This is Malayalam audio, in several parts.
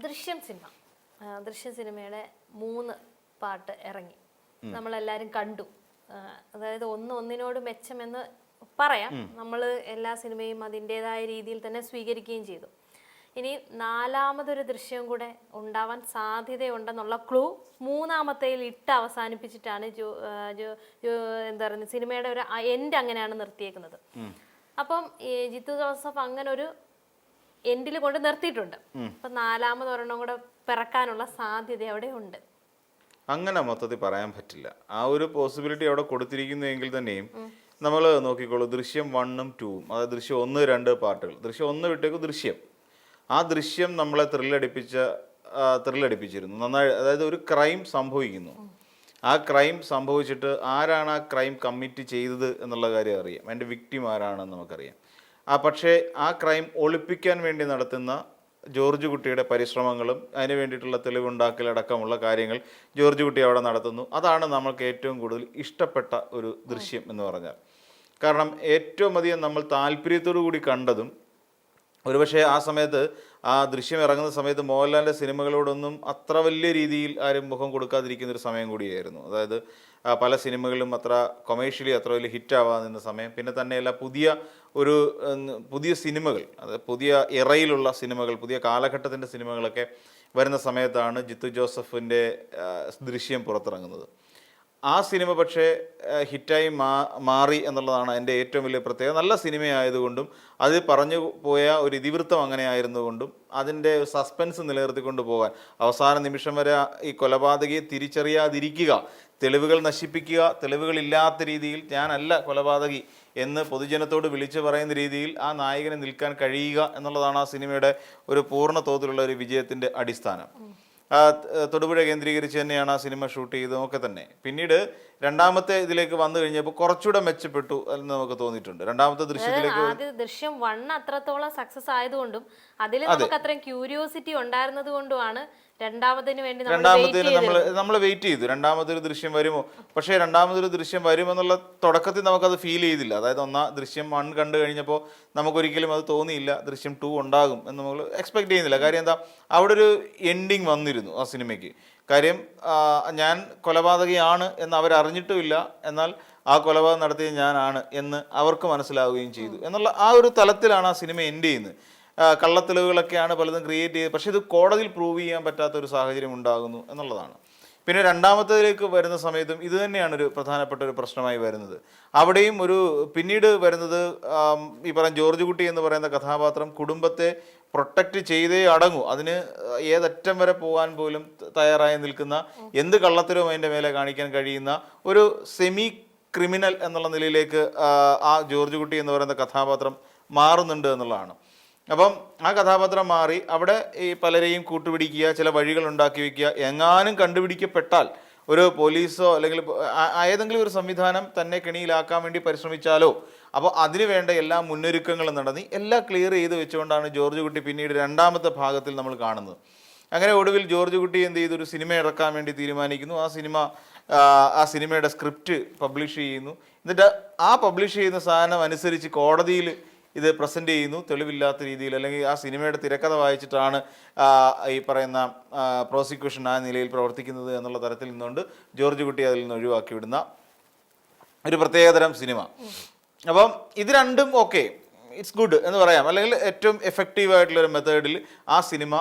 ദൃശ്യം സിനിമ ദൃശ്യം സിനിമയുടെ 3 പാർട്ട് ഇറങ്ങി. നമ്മളെല്ലാവരും കണ്ടു. അതായത് ഒന്നിനോട് മെച്ചമെന്ന് പറയാം. നമ്മൾ എല്ലാ സിനിമയും അതിൻ്റെതായ രീതിയിൽ തന്നെ സ്വീകരിക്കുകയും ചെയ്തു. ഇനി 4മതൊരു ദൃശ്യം കൂടെ ഉണ്ടാവാൻ സാധ്യതയുണ്ടെന്നുള്ള ക്ലൂ 3മത്തേൽ ഇട്ട് അവസാനിപ്പിച്ചിട്ടാണ് എന്താ പറയുന്നത്, സിനിമയുടെ ഒരു എൻഡ് അങ്ങനെയാണ് നിർത്തിയേക്കുന്നത്. അപ്പം ജിത്തു ജോസഫ് അങ്ങനെ ഒരു എൻഡിൽ കൊണ്ട് നിർത്തിയിട്ടുണ്ട്. അപ്പൊ 4മതൊരെണ്ണം കൂടെ പിറക്കാനുള്ള സാധ്യത അവിടെ ഉണ്ട്. അങ്ങനെ മൊത്തത്തിൽ പറയാൻ പറ്റില്ല. ആ ഒരു പോസിബിലിറ്റി അവിടെ കൊടുത്തിരിക്കുന്നെങ്കിൽ തന്നെയും നമ്മൾ നോക്കിക്കോളൂ, ദൃശ്യം 1ഉം 2ഉം, അതായത് ദൃശ്യം 1, 2 പാർട്ടുകൾ. ദൃശ്യം 1 വിട്ടേക്കും ദൃശ്യം. ആ ദൃശ്യം നമ്മളെ ത്രില്ലടിപ്പിച്ചിരുന്നു നന്നായി. അതായത് ഒരു ക്രൈം സംഭവിക്കുന്നു. ആ ക്രൈം സംഭവിച്ചിട്ട് ആരാണ് ആ ക്രൈം കമ്മിറ്റ് ചെയ്തത് എന്നുള്ള കാര്യം അറിയാം. അതിൻ്റെ വിക്ടിം ആരാണെന്ന് നമുക്കറിയാം. പക്ഷേ ആ ക്രൈം ഒളിപ്പിക്കാൻ വേണ്ടി നടത്തുന്ന ജോർജ് കുട്ടിയുടെ പരിശ്രമങ്ങളും അതിന് വേണ്ടിയിട്ടുള്ള തെളിവുണ്ടാക്കലടക്കമുള്ള കാര്യങ്ങൾ ജോർജ് കുട്ടി അവിടെ നടത്തുന്നു. അതാണ് നമ്മൾക്ക് ഏറ്റവും കൂടുതൽ ഇഷ്ടപ്പെട്ട ഒരു ദൃശ്യം എന്ന് പറഞ്ഞാൽ. കാരണം ഏറ്റവും അധികം നമ്മൾ താല്പര്യത്തോടു കൂടി കണ്ടതും, ഒരുപക്ഷെ ആ സമയത്ത് ആ ദൃശ്യം ഇറങ്ങുന്ന സമയത്ത് മോഹൻലാലിൻ്റെ സിനിമകളോടൊന്നും അത്ര വലിയ രീതിയിൽ ആരും മുഖം കൊടുക്കാതിരിക്കുന്നൊരു സമയം കൂടിയായിരുന്നു. അതായത് പല സിനിമകളിലും അത്ര കൊമേഴ്ഷ്യലി അത്ര വലിയ ഹിറ്റാവാൻ നിന്ന സമയം. പിന്നെ തന്നെയല്ല പുതിയ സിനിമകൾ, അതായത് പുതിയ ഇറയിലുള്ള സിനിമകൾ, പുതിയ കാലഘട്ടത്തിൻ്റെ സിനിമകളൊക്കെ വരുന്ന സമയത്താണ് ജിത്തു ജോസഫിൻ്റെ ദൃശ്യം പുറത്തിറങ്ങുന്നത്. ആ സിനിമ പക്ഷേ ഹിറ്റായി മാറി എന്നുള്ളതാണ് എൻ്റെ ഏറ്റവും വലിയ പ്രത്യേകത. നല്ല സിനിമയായതുകൊണ്ടും അത് പറഞ്ഞു പോയ ഒരു ഇതിവൃത്തം അങ്ങനെ ആയിരുന്നുകൊണ്ടും അതിൻ്റെ സസ്പെൻസ് നിലനിർത്തിക്കൊണ്ട് പോകാൻ അവസാന നിമിഷം വരെ ഈ കൊലപാതകയെ തിരിച്ചറിയാതിരിക്കുക, തെളിവുകൾ നശിപ്പിക്കുക, തെളിവുകളില്ലാത്ത രീതിയിൽ ഞാനല്ല കൊലപാതകി എന്ന് പൊതുജനത്തോട് വിളിച്ചു പറയുന്ന രീതിയിൽ ആ നായകന് നിൽക്കാൻ കഴിയുക എന്നുള്ളതാണ് ആ സിനിമയുടെ ഒരു പൂർണ്ണ തോതിലുള്ള ഒരു വിജയത്തിൻ്റെ അടിസ്ഥാനം. തൊടുപുഴ കേന്ദ്രീകരിച്ച് തന്നെയാണ് ആ സിനിമ ഷൂട്ട് ചെയ്തതൊക്കെ തന്നെ. പിന്നീട് 2മത്തെ ഇതിലേക്ക് വന്നു കഴിഞ്ഞപ്പോൾ കുറച്ചുകൂടെ മെച്ചപ്പെട്ടു എന്ന് നമുക്ക് തോന്നിയിട്ടുണ്ട്. 2മത്തെ ദൃശ്യത്തിലേക്ക് ദൃശ്യം 1 അത്രത്തോളം സക്സസ് ആയതുകൊണ്ടും അതിൽ നമുക്ക് അത്രയും ക്യൂരിയോസിറ്റി ഉണ്ടായിരുന്നത് കൊണ്ടുമാണ് രണ്ടാമതിന് നമ്മൾ വെയിറ്റ് ചെയ്തു. 2മതൊരു ദൃശ്യം വരുമോ? പക്ഷേ 2മതൊരു ദൃശ്യം വരുമെന്നുള്ള തുടക്കത്തിൽ നമുക്കത് ഫീൽ ചെയ്തില്ല. അതായത് ദൃശ്യം 1 കണ്ടു കഴിഞ്ഞപ്പോൾ നമുക്കൊരിക്കലും അത് തോന്നിയില്ല ദൃശ്യം 2 ഉണ്ടാകും എന്ന് നമ്മൾ എക്സ്പെക്ട് ചെയ്യുന്നില്ല. കാര്യം എന്താ, അവിടെ ഒരു എൻഡിങ് വന്നിരുന്നു ആ സിനിമയ്ക്ക്. കാര്യം ഞാൻ കൊലപാതകയാണ് എന്ന് അവരറിഞ്ഞിട്ടുമില്ല, എന്നാൽ ആ കൊലപാതകം നടത്തിയത് ഞാനാണ് എന്ന് അവർക്ക് മനസ്സിലാവുകയും ചെയ്തു എന്നുള്ള ആ ഒരു തലത്തിലാണ് ആ സിനിമ എൻഡ് ചെയ്യുന്നത്. കള്ളത്തെളിവുകളൊക്കെയാണ് പലതും ക്രിയേറ്റ് ചെയ്ത്, പക്ഷേ ഇത് കോടതിയിൽ പ്രൂവ് ചെയ്യാൻ പറ്റാത്ത ഒരു സാഹചര്യം ഉണ്ടാകുന്നു എന്നുള്ളതാണ്. പിന്നെ 2മത്തേതിലേക്ക് വരുന്ന സമയത്തും ഇത് തന്നെയാണ് ഒരു പ്രധാനപ്പെട്ട ഒരു പ്രശ്നമായി വരുന്നത്. അവിടെയും പിന്നീട് വരുന്നത് ഈ പറയുന്ന ജോർജ് കുട്ടി എന്ന് പറയുന്ന കഥാപാത്രം കുടുംബത്തെ പ്രൊട്ടക്റ്റ് ചെയ്തേ അടങ്ങൂ, അതിന് ഏതറ്റം വരെ പോകാൻ പോലും തയ്യാറായി നിൽക്കുന്ന, എന്ത് കള്ളത്തരവും അതിൻ്റെ മേലെ കാണിക്കാൻ കഴിയുന്ന ഒരു സെമി ക്രിമിനൽ എന്നുള്ള നിലയിലേക്ക് ആ ജോർജ് കുട്ടി എന്ന് പറയുന്ന കഥാപാത്രം മാറുന്നുണ്ട് എന്നുള്ളതാണ്. അപ്പം ആ കഥാപാത്രം മാറി അവിടെ ഈ പലരെയും കൂട്ടുപിടിക്കുക, ചില വഴികൾ ഉണ്ടാക്കി വയ്ക്കുക. എങ്ങാനും കണ്ടുപിടിക്കപ്പെട്ടാൽ ഒരു പോലീസോ അല്ലെങ്കിൽ ഏതെങ്കിലും ഒരു സംവിധാനം തന്നെ കെണിയിലാക്കാൻ വേണ്ടി പരിശ്രമിച്ചാലോ, അപ്പോൾ അതിന് വേണ്ട എല്ലാ മുന്നൊരുക്കങ്ങളും നടത്തി എല്ലാം ക്ലിയർ ചെയ്ത് വെച്ചുകൊണ്ടാണ് ജോർജ് കുട്ടി പിന്നീട് 2മത്തെ ഭാഗത്തിൽ നമ്മൾ കാണുന്നത്. അങ്ങനെ ഒടുവിൽ ജോർജ് കുട്ടി എന്ത് ചെയ്തു, ഒരു സിനിമ ഇറക്കാൻ വേണ്ടി തീരുമാനിക്കുന്നു. ആ സിനിമയുടെ സ്ക്രിപ്റ്റ് പബ്ലിഷ് ചെയ്യുന്നു. എന്നിട്ട് ആ പബ്ലിഷ് ചെയ്യുന്ന സാധനം അനുസരിച്ച് കോടതിയിൽ ഇത് പ്രസൻറ്റ് ചെയ്യുന്നു, തെളിവില്ലാത്ത രീതിയിൽ. അല്ലെങ്കിൽ ആ സിനിമയുടെ തിരക്കഥ വായിച്ചിട്ടാണ് ഈ പറയുന്ന പ്രോസിക്യൂഷൻ ആ നിലയിൽ പ്രവർത്തിക്കുന്നത് എന്നുള്ള തരത്തിൽ നിന്നുകൊണ്ട് ജോർജ് കുട്ടി അതിൽ നിന്ന് ഒഴിവാക്കി വിടുന്ന ഒരു പ്രത്യേകതരം സിനിമ. അപ്പം ഇത് രണ്ടും ഓക്കെ, ഇറ്റ്സ് ഗുഡ് എന്ന് പറയാം. അല്ലെങ്കിൽ ഏറ്റവും എഫക്റ്റീവായിട്ടുള്ളൊരു മെത്തേഡിൽ ആ സിനിമ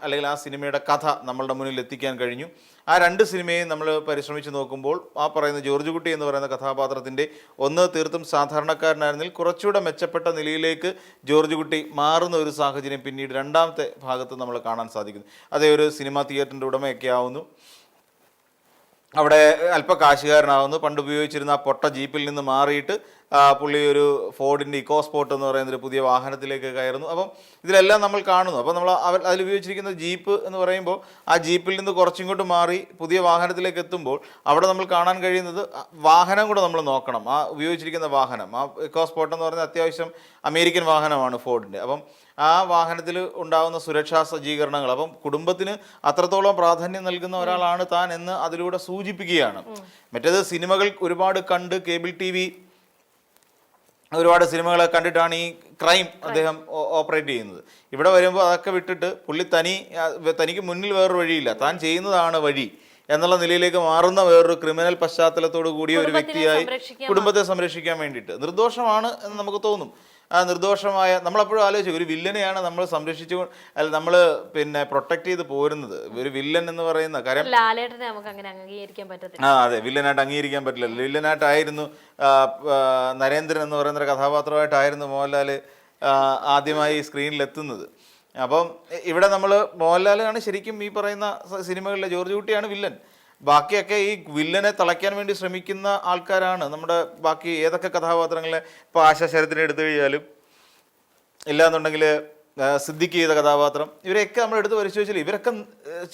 അല്ലെങ്കിൽ ആ സിനിമയുടെ കഥ നമ്മളുടെ മുന്നിൽ എത്തിക്കാൻ കഴിഞ്ഞു. ആ 2 സിനിമയും നമ്മൾ പരിശ്രമിച്ച് നോക്കുമ്പോൾ ആ പറയുന്ന ജോർജ് കുട്ടി എന്ന് പറയുന്ന കഥാപാത്രത്തിൻ്റെ തീർത്തും സാധാരണക്കാരനായിരുന്നെങ്കിൽ കുറച്ചുകൂടെ മെച്ചപ്പെട്ട നിലയിലേക്ക് ജോർജ് കുട്ടി മാറുന്ന ഒരു സാഹചര്യം പിന്നീട് 2മത്തെ ഭാഗത്ത് നമ്മൾ കാണാൻ സാധിക്കുന്നു. അതേ ഒരു സിനിമാ തിയേറ്ററിൻ്റെ ഉടമയൊക്കെ ആവുന്നു, അവിടെ അല്പ കാശുകാരനാവുന്നു, പണ്ട് ഉപയോഗിച്ചിരുന്ന ആ പൊട്ട ജീപ്പിൽ നിന്ന് മാറിയിട്ട് പുള്ളി ഒരു ഫോർഡിൻ്റെ ഇക്കോസ്പോർട്ട് എന്ന് പറയുന്നൊരു പുതിയ വാഹനത്തിലേക്ക് കയറുന്നു. അപ്പം ഇതിലെല്ലാം നമ്മൾ കാണുന്നു. അപ്പോൾ നമ്മൾ അതിൽ ഉപയോഗിച്ചിരിക്കുന്ന ജീപ്പ് എന്ന് പറയുമ്പോൾ ആ ജീപ്പിൽ നിന്ന് കുറച്ചിങ്ങോട്ട് മാറി പുതിയ വാഹനത്തിലേക്ക് എത്തുമ്പോൾ അവിടെ നമ്മൾ കാണാൻ കഴിയുന്നത് വാഹനം കൂടെ നമ്മൾ നോക്കണം. ആ ഉപയോഗിച്ചിരിക്കുന്ന വാഹനം, ആ ഇക്കോസ്പോർട്ട് എന്ന് പറയുന്നത് അത്യാവശ്യം അമേരിക്കൻ വാഹനമാണ് ഫോർഡിൻ്റെ. അപ്പം ആ വാഹനത്തിൽ ഉണ്ടാകുന്ന സുരക്ഷാ സജ്ജീകരണങ്ങൾ, അപ്പം കുടുംബത്തിന് അത്രത്തോളം പ്രാധാന്യം നൽകുന്ന ഒരാളാണ് താൻ എന്ന് അതിലൂടെ സൂചിപ്പിക്കുകയാണ്. മറ്റേത് സിനിമകൾ ഒരുപാട് കണ്ട് കേബിൾ TV ഒരുപാട് സിനിമകളെ കണ്ടിട്ടാണ് ഈ ക്രൈം അദ്ദേഹം ഓപ്പറേറ്റ് ചെയ്യുന്നത്. ഇവിടെ വരുമ്പോൾ അതൊക്കെ വിട്ടിട്ട് പുള്ളി തനിക്ക് മുന്നിൽ വേറൊരു വഴിയില്ല, താൻ ചെയ്യുന്നതാണ് വഴി എന്നുള്ള നിലയിലേക്ക് മാറുന്ന വേറൊരു ക്രിമിനൽ പശ്ചാത്തലത്തോട് കൂടിയ ഒരു വ്യക്തിയായി കുടുംബത്തെ സംരക്ഷിക്കാൻ വേണ്ടിയിട്ട് നിർദോഷമാണ് എന്ന് നമുക്ക് തോന്നും. ആ നിർദോഷമായ നമ്മളെപ്പോഴും ആലോചിച്ചു ഒരു വില്ലനെയാണ് നമ്മൾ സംരക്ഷിച്ചു നമ്മൾ പിന്നെ പ്രൊട്ടക്ട് ചെയ്ത് പോരുന്നത്. ഒരു വില്ലൻ എന്ന് പറയുന്ന കാര്യം ലാലേട്ടനെ നമുക്ക് അങ്ങനെ അംഗീകരിക്കാൻ പറ്റത്തില്ല. അതെ, വില്ലനായിട്ട് അംഗീകരിക്കാൻ പറ്റില്ല. വില്ലനായിട്ടായിരുന്നു നരേന്ദ്രൻ എന്ന് പറയുന്ന ഒരു കഥാപാത്രമായിട്ടായിരുന്നു മോഹൻലാൽ ആദ്യമായി സ്ക്രീനിൽ എത്തുന്നത്. അപ്പം ഇവിടെ നമ്മൾ മോഹൻലാലാണ് ശരിക്കും ഈ പറയുന്ന സിനിമകളിലെ ജോർജ് കുട്ടിയാണ് വില്ലൻ. ബാക്കിയൊക്കെ ഈ വില്ലനെ തളയ്ക്കാൻ വേണ്ടി ശ്രമിക്കുന്ന ആൾക്കാരാണ് നമ്മുടെ ബാക്കി ഏതൊക്കെ കഥാപാത്രങ്ങളെ. ഇപ്പോൾ ആശാശരത്തിനെ എടുത്തു കഴിഞ്ഞാലും ഇല്ലാന്നുണ്ടെങ്കിൽ സിദ്ദിഖ് ചെയ്ത കഥാപാത്രം, ഇവരെയൊക്കെ നമ്മൾ എടുത്ത് പരിശോധിച്ചാൽ ഇവരൊക്കെ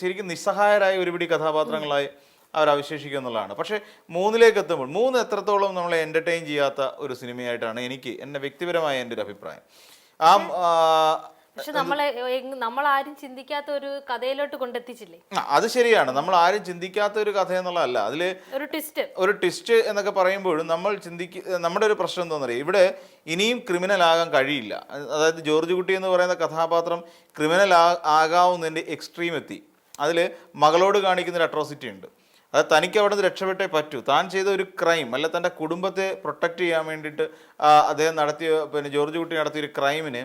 ശരിക്കും നിസ്സഹായരായ ഒരുപിടി കഥാപാത്രങ്ങളായി അവരവശേഷിക്കുക എന്നുള്ളതാണ്. പക്ഷേ 3ലേക്ക് എത്തുമ്പോൾ 3 എത്രത്തോളം നമ്മളെ എൻ്റർടൈൻ ചെയ്യാത്ത ഒരു സിനിമയായിട്ടാണ് എനിക്ക് എൻ്റെ വ്യക്തിപരമായ എൻ്റെ ഒരു അഭിപ്രായം. പക്ഷെ നമ്മൾ ആരും ചിന്തിക്കാത്ത ഒരു കഥയിലോട്ട് കൊണ്ടെത്തിച്ചില്ലേ? അത് ശരിയാണ്, നമ്മൾ ആരും ചിന്തിക്കാത്ത ഒരു കഥ എന്നുള്ളതല്ല, അതിൽ ഒരു ട്വിസ്റ്റ് എന്നൊക്കെ പറയുമ്പോഴും നമ്മൾ നമ്മുടെ ഒരു പ്രശ്നം എന്താണെന്ന് അറിയാം, ഇവിടെ ഇനിയും ക്രിമിനൽ ആകാൻ കഴിയില്ല. അതായത് ജോർജ് കുട്ടി എന്ന് പറയുന്ന കഥാപാത്രം ക്രിമിനൽ ആകാവുന്നതിൻ്റെ എക്സ്ട്രീം എത്തി. അതിൽ മകളോട് കാണിക്കുന്നൊരു അട്രോസിറ്റി ഉണ്ട്. അത് തനിക്ക് അവിടെ നിന്ന് രക്ഷപ്പെട്ടേ പറ്റൂ. താൻ ചെയ്ത ഒരു ക്രൈം അല്ല, തൻ്റെ കുടുംബത്തെ പ്രൊട്ടക്റ്റ് ചെയ്യാൻ വേണ്ടിയിട്ട് അദ്ദേഹം ജോർജ് കുട്ടി നടത്തിയ ഒരു ക്രൈമിന്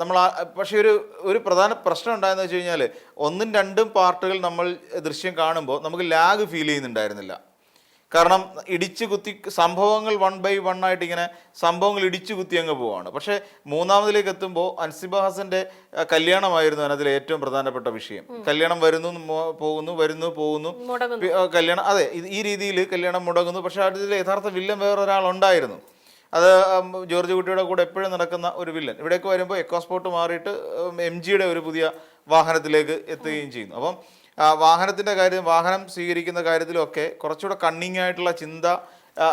നമ്മൾ പക്ഷേ ഒരു പ്രധാന പ്രശ്നം ഉണ്ടായെന്ന് വെച്ച് കഴിഞ്ഞാൽ 1ഉം 2ഉം പാർട്ടുകൾ നമ്മൾ ദൃശ്യം കാണുമ്പോൾ നമുക്ക് ലാഗ് ഫീൽ ചെയ്യുന്നുണ്ടായിരുന്നില്ല. കാരണം ഇടിച്ചു കുത്തി സംഭവങ്ങൾ 1 by 1 ആയിട്ട് ഇങ്ങനെ സംഭവങ്ങൾ ഇടിച്ചു കുത്തി അങ്ങ് പോവാണ്. പക്ഷേ 3ാമതിലേക്ക് എത്തുമ്പോൾ അൻസിബ ഹസൻ്റെ കല്യാണമായിരുന്നു അതിലെ ഏറ്റവും പ്രധാനപ്പെട്ട വിഷയം. കല്യാണം പോകുന്നു കല്യാണം, അതെ, ഈ രീതിയിൽ കല്യാണം മുടങ്ങുന്നു. പക്ഷേ അതിൽ യഥാർത്ഥ വില്ലൻ വേറൊരാളുണ്ടായിരുന്നു. അത് ജോർജ് കുട്ടിയുടെ കൂടെ എപ്പോഴും നടക്കുന്ന ഒരു വില്ലൻ. ഇവിടേക്ക് വരുമ്പോൾ എക്കോസ്പോർട്ട് മാറിയിട്ട് MGയുടെ ഒരു പുതിയ വാഹനത്തിലേക്ക് എത്തുകയും ചെയ്യുന്നു. അപ്പം വാഹനത്തിൻ്റെ കാര്യം, വാഹനം സ്വീകരിക്കുന്ന കാര്യത്തിലൊക്കെ കുറച്ചുകൂടെ കണ്ണിങ് ആയിട്ടുള്ള ചിന്ത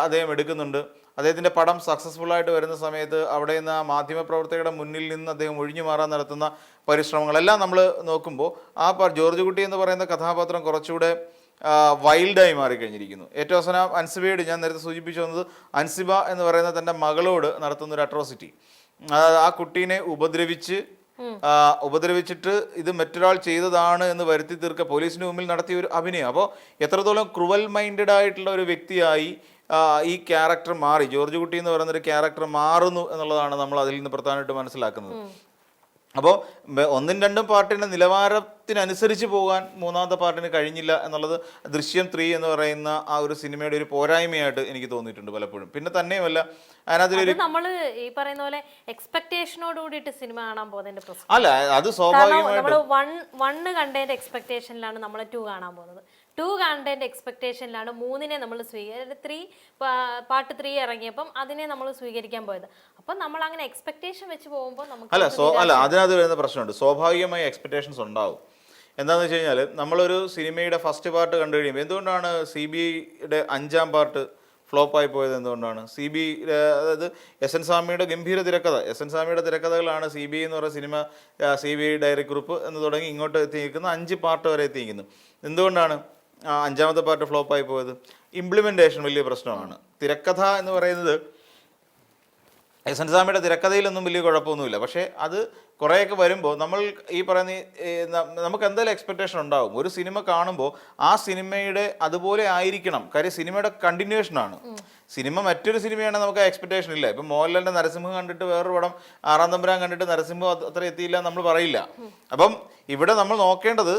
അദ്ദേഹം എടുക്കുന്നുണ്ട്. അദ്ദേഹത്തിൻ്റെ പടം സക്സസ്ഫുൾ ആയിട്ട് വരുന്ന സമയത്ത് അവിടെ നിന്ന് ആ മാധ്യമപ്രവർത്തകരുടെ മുന്നിൽ നിന്ന് അദ്ദേഹം ഒഴിഞ്ഞു മാറാൻ നടത്തുന്ന പരിശ്രമങ്ങളെല്ലാം നമ്മൾ നോക്കുമ്പോൾ ജോർജ് കുട്ടി എന്ന് പറയുന്ന കഥാപാത്രം കുറച്ചുകൂടെ വൈൽഡായി മാറിക്കഴിഞ്ഞിരിക്കുന്നു. ഏറ്റവും അവസാനം അൻസിബയോട്, ഞാൻ നേരത്തെ സൂചിപ്പിച്ചു വന്നത്, അൻസിബ എന്ന് പറയുന്ന തൻ്റെ മകളോട് നടത്തുന്ന ഒരു അട്രോസിറ്റി, ആ കുട്ടീനെ ഉപദ്രവിച്ചിട്ട് ഇത് മറ്റൊരാൾ ചെയ്തതാണ് എന്ന് വരുത്തി തീർക്കുക പോലീസിന് മുമ്പിൽ നടത്തിയ ഒരു അഭിനയം. അപ്പോൾ എത്രത്തോളം ക്രൂവൽ മൈൻഡഡ് ആയിട്ടുള്ള ഒരു വ്യക്തിയായി ഈ ക്യാരക്ടർ മാറി, ജോർജ് കുട്ടി എന്ന് പറയുന്നൊരു ക്യാരക്ടർ മാറുന്നു എന്നുള്ളതാണ് നമ്മൾ അതിൽ നിന്ന് പ്രധാനമായിട്ട് മനസ്സിലാക്കുന്നത്. അപ്പോൾ 1ഉം 2ഉം പാർട്ടിൻ്റെ നിലവാരത്തിനനുസരിച്ച് പോകാൻ 3ാമത്തെ പാർട്ടിന് കഴിഞ്ഞില്ല എന്നുള്ളത് ദൃശ്യം 3 എന്ന് പറയുന്ന ആ ഒരു സിനിമയുടെ ഒരു പോരായ്മയായിട്ട് എനിക്ക് തോന്നിയിട്ടുണ്ട് പലപ്പോഴും. പിന്നെ തന്നെയുമല്ല അതിനകത്തൊരു നമ്മൾ ഈ പറയുന്ന പോലെ എക്സ്പെക്ടേഷനോട് കൂടിയിട്ട് സിനിമ കാണാൻ പോകുന്നതിന്റെ പ്രശ്നം അല്ല, അത് സ്വാഭാവികമായിട്ടും നമ്മൾ 1 കണ്ടതിന്റെ എക്സ്പെക്ടേഷനിലാണ് നമ്മൾ 2 കാണാൻ പോകുന്നത്. 2 കണ്ടതിന്റെ എക്സ്പെക്ടേഷനിലാണ് 3നെ നമ്മൾ പാർട്ട് 3 ഇറങ്ങിയപ്പം അതിനെ നമ്മൾ സ്വീകരിക്കാൻ പോയത്. അപ്പം നമ്മൾ അങ്ങനെ എക്സ്പെക്ടേഷൻ വെച്ച് പോകുമ്പോൾ നമുക്ക് അതിനകത്ത് വരുന്ന പ്രശ്നമുണ്ട്. സ്വാഭാവികമായി എക്സ്പെക്ടേഷൻസ് ഉണ്ടാവും. എന്താണെന്ന് വെച്ച് കഴിഞ്ഞാൽ നമ്മളൊരു സിനിമയുടെ ഫസ്റ്റ് പാർട്ട് കണ്ടു കഴിയുമ്പോൾ എന്തുകൊണ്ടാണ് CBIയുടെ 5ാം പാർട്ട് ഫ്ലോപ്പായി പോയത്? എന്തുകൊണ്ടാണ്? അതായത് എസ് എൻ സ്വാമിയുടെ ഗംഭീര തിരക്കഥ, എസ് എൻ സ്വാമിയുടെ തിരക്കഥകളാണ് CBI എന്ന് പറയുന്ന സിനിമ, CBI ഡയറി ഗ്രൂപ്പ് എന്ന് തുടങ്ങി ഇങ്ങോട്ട് എത്തിയിരിക്കുന്ന 5 പാർട്ട് വരെ എത്തിയിരിക്കുന്നു. എന്തുകൊണ്ടാണ് 5ാമത്തെ പാർട്ട് ഫ്ലോപ്പായി പോയത്? ഇംപ്ലിമെൻറ്റേഷൻ വലിയ പ്രശ്നമാണ്. തിരക്കഥ എന്ന് പറയുന്നത് എസ് എൻ സ്വാമിയുടെ തിരക്കഥയിലൊന്നും വലിയ കുഴപ്പമൊന്നുമില്ല. പക്ഷേ അത് കുറേയൊക്കെ വരുമ്പോൾ നമ്മൾ ഈ പറയുന്ന നമുക്ക് എന്തായാലും എക്സ്പെക്ടേഷൻ ഉണ്ടാവും. ഒരു സിനിമ കാണുമ്പോൾ ആ സിനിമയുടെ അതുപോലെ ആയിരിക്കണം. കാര്യം സിനിമയുടെ കണ്ടിന്യൂഷനാണ്. സിനിമ മറ്റൊരു സിനിമയാണെങ്കിൽ നമുക്ക് എക്സ്പെക്ടേഷൻ ഇല്ല. ഇപ്പം മോഹൻലാലിൻ്റെ നരസിംഹം കണ്ടിട്ട് വേറൊരു പടം 6ാം തമ്പുരാൻ കണ്ടിട്ട് നരസിംഹം അത്ര എത്തിയില്ല നമ്മൾ പറയില്ല. അപ്പം ഇവിടെ നമ്മൾ നോക്കേണ്ടത്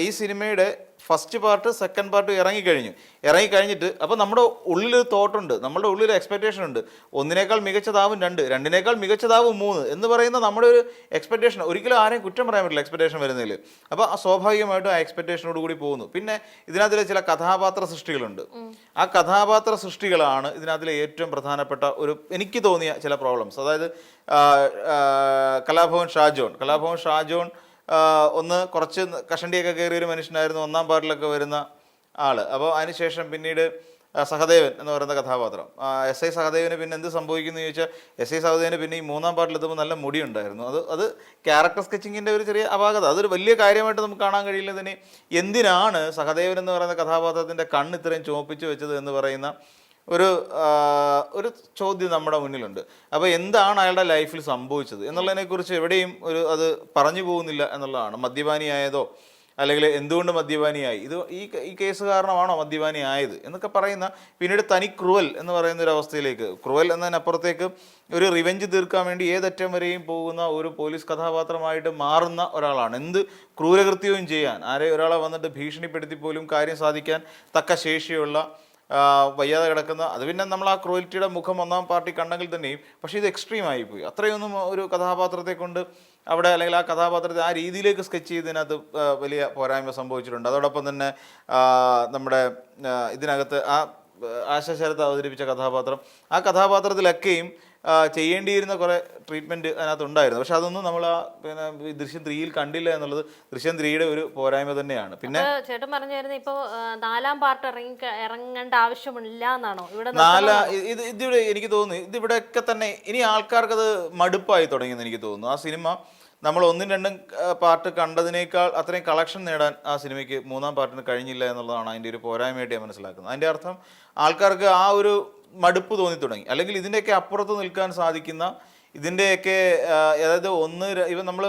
ഈ സിനിമയുടെ ഫസ്റ്റ് പാർട്ട് സെക്കൻഡ് പാർട്ട് ഇറങ്ങിക്കഴിഞ്ഞിട്ട് അപ്പോൾ നമ്മുടെ ഉള്ളിലൊരു തോട്ടുണ്ട്, നമ്മുടെ ഉള്ളിലൊരു എക്സ്പെക്ടേഷൻ ഉണ്ട്. 1നേക്കാൾ മികച്ചതാവും 2, 2നേക്കാൾ മികച്ചതാവും 3 എന്ന് പറയുന്ന നമ്മുടെ ഒരു എക്സ്പെക്ടേഷൻ. ഒരിക്കലും ആരെയും കുറ്റം പറയാൻ പറ്റില്ല എക്സ്പെക്ടേഷൻ വരുന്നതിൽ. അപ്പോൾ സ്വാഭാവികമായിട്ടും ആ എക്സ്പെക്ടേഷനോട് കൂടി പോകുന്നു. പിന്നെ ഇതിനകത്തിലെ ചില കഥാപാത്ര സൃഷ്ടികളുണ്ട്. ആ കഥാപാത്ര സൃഷ്ടികളാണ് ഇതിനകത്തിലെ ഏറ്റവും പ്രധാനപ്പെട്ട എനിക്ക് തോന്നിയ ചില പ്രോബ്ലംസ്. അതായത് കലാഭവൻ ഷാജോൺ ഒന്ന് കുറച്ച് കഷണ്ടിയൊക്കെ കയറിയൊരു മനുഷ്യനായിരുന്നു 1ാം പാർട്ടിലൊക്കെ വരുന്ന ആൾ. അപ്പോൾ അതിനുശേഷം പിന്നീട് സഹദേവൻ എന്ന് പറയുന്ന കഥാപാത്രം, SI സഹദേവന് പിന്നെ എന്ത് സംഭവിക്കുന്നു ചോദിച്ചാൽ SI സഹദേവന് പിന്നെ ഈ 3ാം പാർട്ടിലെത്തുമ്പോൾ നല്ല മുടി ഉണ്ടായിരുന്നു. അത് ക്യാരക്ടർ സ്കെച്ചിങ്ങിൻ്റെ ഒരു ചെറിയ അപാകത. അതൊരു വലിയ കാര്യമായിട്ട് നമുക്ക് കാണാൻ കഴിയില്ല. തന്നെ എന്തിനാണ് സഹദേവൻ എന്ന് പറയുന്ന കഥാപാത്രത്തിൻ്റെ കണ്ണ് ഇത്രയും ചുവപ്പിച്ച് വെച്ചത് എന്ന് പറയുന്ന ഒരു ഒരു ചോദ്യം നമ്മുടെ മുന്നിലുണ്ട്. അപ്പോൾ എന്താണ് അയാളുടെ ലൈഫിൽ സംഭവിച്ചത് എന്നുള്ളതിനെക്കുറിച്ച് എവിടെയും അത് പറഞ്ഞു പോകുന്നില്ല എന്നുള്ളതാണ്. മദ്യപാനിയായതോ അല്ലെങ്കിൽ എന്തുകൊണ്ട് മദ്യപാനിയായി, ഈ കേസ് കാരണമാണോ മദ്യപാനി ആയത് എന്നൊക്കെ പറയുന്ന പിന്നീട് തനി ക്രൂവൽ എന്ന് പറയുന്ന ഒരു അവസ്ഥയിലേക്ക്, ക്രൂവൽ എന്നതിനപ്പുറത്തേക്ക് ഒരു റിവെഞ്ച് തീർക്കാൻ വേണ്ടി ഏതറ്റം വരെയും പോകുന്ന ഒരു പോലീസ് കഥാപാത്രമായിട്ട് മാറുന്ന ഒരാളാണ്. എന്ത് ക്രൂരകൃത്യവും ചെയ്യാൻ, ഒരാളെ വന്നിട്ട് ഭീഷണിപ്പെടുത്തി പോലും കാര്യം സാധിക്കാൻ തക്ക ശേഷിയുള്ള വയ്യാതെ കിടക്കുന്ന, അത് പിന്നെ നമ്മൾ ആ ക്രൂവൽറ്റിയുടെ മുഖം ഒന്നാം പാർട്ടി കണ്ടെങ്കിൽ തന്നെയും പക്ഷേ ഇത് എക്സ്ട്രീം ആയിപ്പോയി. അത്രയൊന്നും ഒരു കഥാപാത്രത്തെ കൊണ്ട് അവിടെ, അല്ലെങ്കിൽ ആ കഥാപാത്രത്തെ ആ രീതിയിലേക്ക് സ്കെച്ച് ചെയ്തതിനകത്ത് വലിയ പോരായ്മ സംഭവിച്ചിട്ടുണ്ട്. അതോടൊപ്പം തന്നെ നമ്മുടെ ഇതിനകത്ത് ആശാ ശരത്ത് അവതരിപ്പിച്ച കഥാപാത്രം, ആ കഥാപാത്രത്തിലൊക്കെയും ചെയ്യേണ്ടിയിരുന്ന കുറേ ട്രീറ്റ്മെൻറ്റ് അതിനകത്ത് ഉണ്ടായിരുന്നു. പക്ഷെ അതൊന്നും നമ്മൾ പിന്നെ ദൃശ്യം 3-ൽ കണ്ടില്ല എന്നുള്ളത് ദൃശ്യം 3-യുടെ ഒരു പോരായ്മ തന്നെയാണ്. പിന്നെ ചേട്ടൻ പറഞ്ഞായിരുന്നു ഇപ്പോൾ 4ാം പാർട്ട് ഇറങ്ങേണ്ട ആവശ്യമില്ല എന്നാണോ ഇവിടെ? ഇതിവിടെ എനിക്ക് തോന്നുന്നു ഇതിവിടെയൊക്കെ തന്നെ ഇനി ആൾക്കാർക്കത് മടുപ്പായി തുടങ്ങിയെന്ന് എനിക്ക് തോന്നുന്നു. ആ സിനിമ നമ്മൾ 1ഉം 2ഉം പാർട്ട് കണ്ടതിനേക്കാൾ അത്രയും കളക്ഷൻ നേടാൻ ആ സിനിമയ്ക്ക് 3ാം പാർട്ടിന് കഴിഞ്ഞില്ല എന്നുള്ളതാണ് അതിൻ്റെ ഒരു പോരായ്മയായിട്ട് ഞാൻ മനസ്സിലാക്കുന്നത്. അതിൻ്റെ അർത്ഥം ആൾക്കാർക്ക് ആ ഒരു മടുപ്പ് തോന്നി തുടങ്ങി. അല്ലെങ്കിൽ ഇതിൻ്റെയൊക്കെ അപ്പുറത്ത് നിൽക്കാൻ സാധിക്കുന്ന, ഇതിൻ്റെയൊക്കെ അതായത് ഇവൻ നമ്മൾ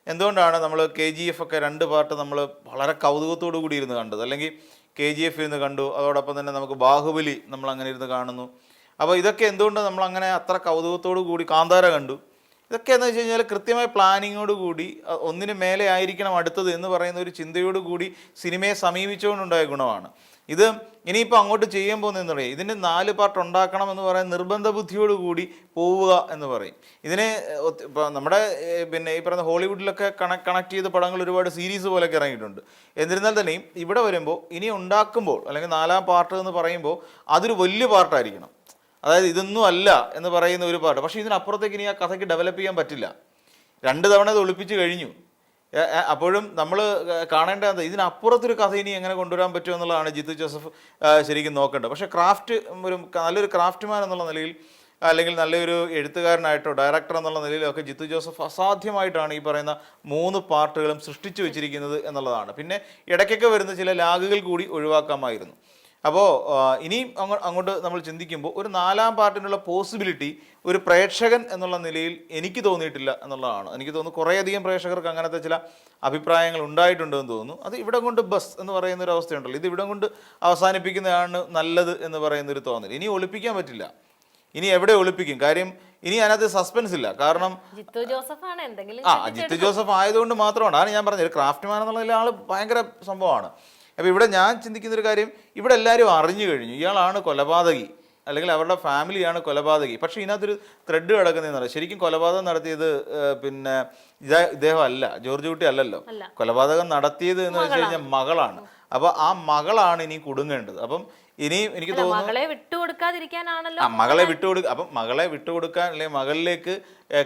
എന്തുകൊണ്ടാണ് നമ്മൾ KGF ഒക്കെ 2 പാർട്ട് നമ്മൾ വളരെ കൗതുകത്തോടു കൂടി ഇരുന്ന് കണ്ടത്, അല്ലെങ്കിൽ KGF ഇരുന്ന് കണ്ടു, അതോടൊപ്പം തന്നെ നമുക്ക് ബാഹുബലി നമ്മൾ അങ്ങനെ ഇരുന്ന് കാണുന്നു. അപ്പോൾ ഇതൊക്കെ എന്തുകൊണ്ട് നമ്മൾ അങ്ങനെ അത്ര കൗതുകത്തോടു കൂടി കാന്താര കണ്ടു? ഇതൊക്കെ എന്ന് വെച്ച് കഴിഞ്ഞാൽ കൃത്യമായ പ്ലാനിങ്ങോട് കൂടി ഒന്നിന് മേലെ ആയിരിക്കണം അടുത്തത് എന്ന് പറയുന്ന ഒരു ചിന്തയോട് കൂടി സിനിമയെ സമീപിച്ചുകൊണ്ടുണ്ടായ ഗുണമാണ് ഇത്. ഇനിയിപ്പോൾ അങ്ങോട്ട് ചെയ്യാൻ പോകുന്നതെന്ന് പറയും, ഇതിന് 4 പാർട്ട് ഉണ്ടാക്കണം എന്ന് പറയുന്ന നിർബന്ധ ബുദ്ധിയോട് കൂടി പോവുക എന്ന് പറയും. ഇതിനെ ഇപ്പോൾ നമ്മുടെ പിന്നെ ഈ പറയുന്ന ഹോളിവുഡിലൊക്കെ കണക്ട് ചെയ്ത പടങ്ങൾ ഒരുപാട് സീരീസ് പോലെയൊക്കെ ഇറങ്ങിയിട്ടുണ്ട്. എന്നിരുന്നാൽ തന്നെയും ഇവിടെ വരുമ്പോൾ ഇനി ഉണ്ടാക്കുമ്പോൾ, അല്ലെങ്കിൽ 4ാം പാർട്ട് എന്ന് പറയുമ്പോൾ അതൊരു വലിയ പാർട്ടായിരിക്കണം. അതായത് ഇതൊന്നും അല്ല എന്ന് പറയുന്ന ഒരു പാർട്ട്. പക്ഷേ ഇതിനപ്പുറത്തേക്ക് ഇനി ആ കഥയ്ക്ക് ഡെവലപ്പ് ചെയ്യാൻ പറ്റില്ല. 2 തവണ ഇത് ഒളിപ്പിച്ച് കഴിഞ്ഞു. അപ്പോഴും നമ്മൾ കാണേണ്ടത് ഇതിനപ്പുറത്തൊരു കഥ ഇനി എങ്ങനെ കൊണ്ടുവരാൻ പറ്റുമോ എന്നുള്ളതാണ് ജിത്തു ജോസഫ് ശരിക്കും നോക്കേണ്ടത്. പക്ഷേ നല്ലൊരു ക്രാഫ്റ്റ്മാൻ എന്നുള്ള നിലയിൽ, അല്ലെങ്കിൽ നല്ലൊരു എഴുത്തുകാരനായിട്ടോ ഡയറക്ടർ എന്നുള്ള നിലയിലൊക്കെ ജിത്തു ജോസഫ് അസാധ്യമായിട്ടാണ് ഈ പറയുന്ന 3 പാർട്ടുകളും സൃഷ്ടിച്ചു വെച്ചിരിക്കുന്നത് എന്നുള്ളതാണ്. പിന്നെ ഇടയ്ക്കൊക്കെ വരുന്ന ചില ലാഗുകൾ കൂടി ഒഴിവാക്കാമായിരുന്നു. അപ്പോൾ ഇനിയും അങ്ങോട്ട് നമ്മൾ ചിന്തിക്കുമ്പോൾ ഒരു 4ാം പാർട്ടിനുള്ള പോസിബിലിറ്റി ഒരു പ്രേക്ഷകൻ എന്നുള്ള നിലയിൽ എനിക്ക് തോന്നിയിട്ടില്ല എന്നുള്ളതാണ്. എനിക്ക് തോന്നുന്നു കുറേയധികം പ്രേക്ഷകർക്ക് അങ്ങനത്തെ ചില അഭിപ്രായങ്ങൾ ഉണ്ടായിട്ടുണ്ടെന്ന് തോന്നുന്നു. അത് ഇവിടെ കൊണ്ട് ബസ് എന്ന് പറയുന്ന ഒരു അവസ്ഥയുണ്ടല്ലോ, ഇത് ഇവിടെ കൊണ്ട് അവസാനിപ്പിക്കുന്നതാണ് നല്ലത് എന്ന് പറയുന്നൊരു തോന്നൽ. ഇനി ഒളിപ്പിക്കാൻ പറ്റില്ല. ഇനി എവിടെ ഒളിപ്പിക്കും? കാര്യം ഇനി അതിനകത്ത് സസ്പെൻസ് ഇല്ല. കാരണം ജിത്തു ജോസഫാണ് എന്തെങ്കിലും ജിത്തു ജോസഫ് ആയതുകൊണ്ട് മാത്രമാണ്. അതാണ് ഞാൻ പറഞ്ഞത്, ഒരു ക്രാഫ്റ്റ്മാൻ എന്നുള്ള ആൾ ഭയങ്കര സംഭവമാണ്. അപ്പോൾ ഇവിടെ ഞാൻ ചിന്തിക്കുന്നൊരു കാര്യം, ഇവിടെ എല്ലാവരും അറിഞ്ഞു കഴിഞ്ഞു ഇയാളാണ് കൊലപാതകി, അല്ലെങ്കിൽ അവരുടെ ഫാമിലിയാണ് കൊലപാതകി. പക്ഷേ ഇതിനകത്തൊരു ത്രെഡ് കിടക്കുന്നതെന്ന് പറയാം, ശരിക്കും കൊലപാതകം നടത്തിയത് പിന്നെ ഇദ്ദേഹം അല്ല, ജോർജ് കുട്ടി അല്ലല്ലോ. കൊലപാതകം നടത്തിയത് എന്ന് വെച്ച് കഴിഞ്ഞാൽ മകളാണ്. അപ്പോൾ ആ മകളാണ് ഇനി കുടുങ്ങേണ്ടത്. അപ്പം ഇനിയും എനിക്ക് തോന്നുന്നു മകളെ വിട്ടുകൊടുക്കാതിരിക്കാനാണല്ലോ. അപ്പം മകളെ വിട്ടുകൊടുക്കാൻ, അല്ലെങ്കിൽ മകളിലേക്ക്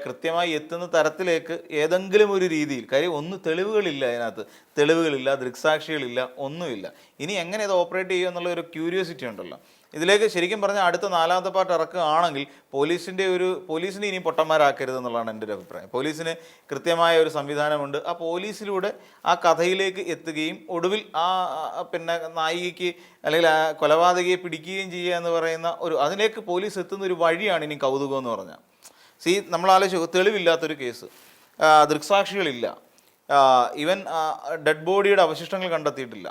കൃത്യമായി എത്തുന്ന തരത്തിലേക്ക് ഏതെങ്കിലും ഒരു രീതിയിൽ, കാര്യം തെളിവുകളില്ല അതിനകത്ത്, തെളിവുകളില്ല, ദൃക്സാക്ഷികളില്ല, ഒന്നുമില്ല. ഇനി എങ്ങനെ ഇത് ഓപ്പറേറ്റ് ചെയ്യുക എന്നുള്ള ഒരു ക്യൂരിയോസിറ്റി ഉണ്ടല്ലോ ഇതിലേക്ക്. ശരിക്കും പറഞ്ഞാൽ അടുത്ത 4ാമത്തെ പാർട്ട് ഇറക്കുകയാണെങ്കിൽ പോലീസിനെ ഇനി പൊട്ടന്മാരാക്കരുത് എന്നുള്ളതാണ് എൻ്റെ ഒരു അഭിപ്രായം. പോലീസിന് കൃത്യമായ ഒരു സംവിധാനമുണ്ട്. ആ പോലീസിലൂടെ ആ കഥയിലേക്ക് എത്തുകയും ഒടുവിൽ പിന്നെ നായികയ്ക്ക്, അല്ലെങ്കിൽ ആ കൊലപാതകയെ പിടിക്കുകയും ചെയ്യുക എന്ന് പറയുന്ന അതിലേക്ക് പോലീസ് എത്തുന്ന ഒരു വഴിയാണ് ഇനി കൗതുകം എന്ന് പറഞ്ഞാൽ. നമ്മൾ ആലോചിച്ചു, തെളിവില്ലാത്തൊരു കേസ്, ദൃക്സാക്ഷികളില്ല, ഈവൻ ഡെഡ് ബോഡിയുടെ അവശിഷ്ടങ്ങൾ കണ്ടെത്തിയിട്ടില്ല.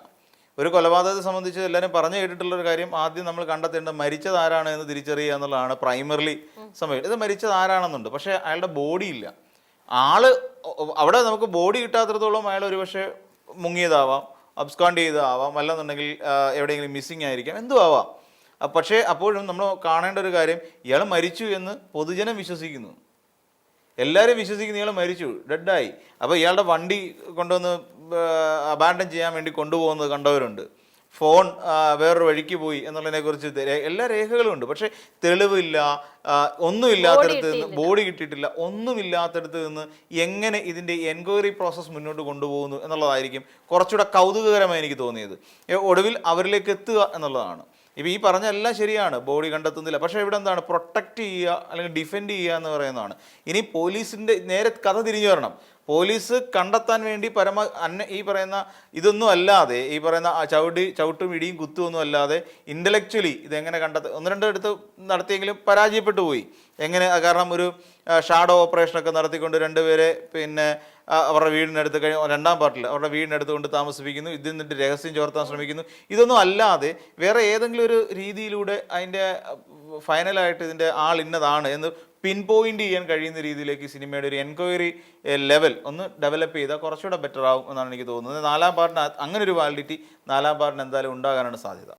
ഒരു കൊലപാതകത്തെ സംബന്ധിച്ച് എല്ലാവരും പറഞ്ഞു കേട്ടിട്ടുള്ളൊരു കാര്യം, ആദ്യം നമ്മൾ കണ്ടെത്തേണ്ടത് മരിച്ചത് ആരാണ് എന്ന് തിരിച്ചറിയുക എന്നുള്ളതാണ് പ്രൈമറിലി സമയം. ഇത് മരിച്ചത് ആരാണെന്നുണ്ട്, പക്ഷേ അയാളുടെ ബോഡി ഇല്ല. അവിടെ നമുക്ക് ബോഡി കിട്ടാത്തിടത്തോളം അയാൾ ഒരുപക്ഷെ മുങ്ങിയതാവാം, അബ്സ്കോണ്ട് ചെയ്തതാവാം, അല്ലെന്നുണ്ടെങ്കിൽ എവിടെയെങ്കിലും മിസ്സിങ് ആയിരിക്കാം, എന്തും ആവാം. പക്ഷേ അപ്പോഴും നമ്മൾ കാണേണ്ട ഒരു കാര്യം, ഇയാൾ മരിച്ചു എന്ന് പൊതുജനം വിശ്വസിക്കുന്നു, എല്ലാവരും വിശ്വസിക്കുന്ന ഇയാൾ മരിച്ചു, ഡെഡായി. അപ്പോൾ ഇയാളുടെ വണ്ടി കൊണ്ടുവന്ന് അബാൻഡൻ ചെയ്യാൻ വേണ്ടി കൊണ്ടുപോകുന്നത് കണ്ടവരുണ്ട്, ഫോൺ വേറൊരു വഴിക്ക് പോയി എന്നുള്ളതിനെക്കുറിച്ച് എല്ലാ രേഖകളും ഉണ്ട്. പക്ഷേ തെളിവില്ല, ഒന്നുമില്ലാത്തടത്ത് നിന്ന്, ബോഡി കിട്ടിയിട്ടില്ല, ഒന്നുമില്ലാത്തടത്ത് നിന്ന് എങ്ങനെ ഇതിൻ്റെ എൻക്വയറി പ്രോസസ്സ് മുന്നോട്ട് കൊണ്ടുപോകുന്നു എന്നുള്ളതായിരിക്കും കുറച്ചുകൂടെ കൗതുകകരമായി എനിക്ക് തോന്നിയത്. ഒടുവിൽ അവരിലേക്ക് എത്തുക എന്നുള്ളതാണ്. ഇപ്പോൾ ഈ പറഞ്ഞ എല്ലാം ശരിയാണ്, ബോഡി കണ്ടെത്തുന്നില്ല. പക്ഷേ ഇവിടെ എന്താണ്, പ്രൊട്ടക്റ്റ് ചെയ്യുക അല്ലെങ്കിൽ ഡിഫെൻഡ് ചെയ്യുക എന്ന് പറയുന്നതാണ്. ഇനി പോലീസിൻ്റെ നേരെ കഥ തിരിഞ്ഞു വരണം. പോലീസ് കണ്ടെത്താൻ വേണ്ടി ഈ പറയുന്ന ഇതൊന്നും അല്ലാതെ, ഈ പറയുന്ന ചവിട്ടും ഇടിയും കുത്തും ഒന്നും അല്ലാതെ ഇൻ്റലക്ച്വലി ഇതെങ്ങനെ ഒന്ന് രണ്ട് അടുത്ത് നടത്തിയെങ്കിലും പരാജയപ്പെട്ടു പോയി. എങ്ങനെ? കാരണം ഒരു ഷാഡോ ഓപ്പറേഷനൊക്കെ നടത്തിക്കൊണ്ട് രണ്ടുപേരെ പിന്നെ അവരുടെ വീടിനടുത്ത് രണ്ടാം പാർട്ടിൽ അവരുടെ വീടിനടുത്ത് കൊണ്ട് താമസിപ്പിക്കുന്നു, ഇതിൽ നിന്നിട്ട് രഹസ്യം ചോർത്താൻ ശ്രമിക്കുന്നു. ഇതൊന്നും അല്ലാതെ വേറെ ഏതെങ്കിലും ഒരു രീതിയിലൂടെ അതിൻ്റെ ഫൈനലായിട്ട് ഇതിൻ്റെ ആൾ ഇന്നതാണ് എന്ന് പിൻ പോയിന്റ് ചെയ്യാൻ കഴിയുന്ന രീതിയിലേക്ക് സിനിമയുടെ ഒരു എൻക്വയറി ലെവൽ ഒന്ന് ഡെവലപ്പ് ചെയ്താൽ കുറച്ചുകൂടെ ബെറ്റർ ആവും എന്നാണ് എനിക്ക് തോന്നുന്നത്. നാലാം പാർട്ടിന് അങ്ങനെ ഒരു വാലിഡിറ്റി നാലാം പാർട്ടിന് എന്തായാലും ഉണ്ടാകാനാണ് സാധ്യത.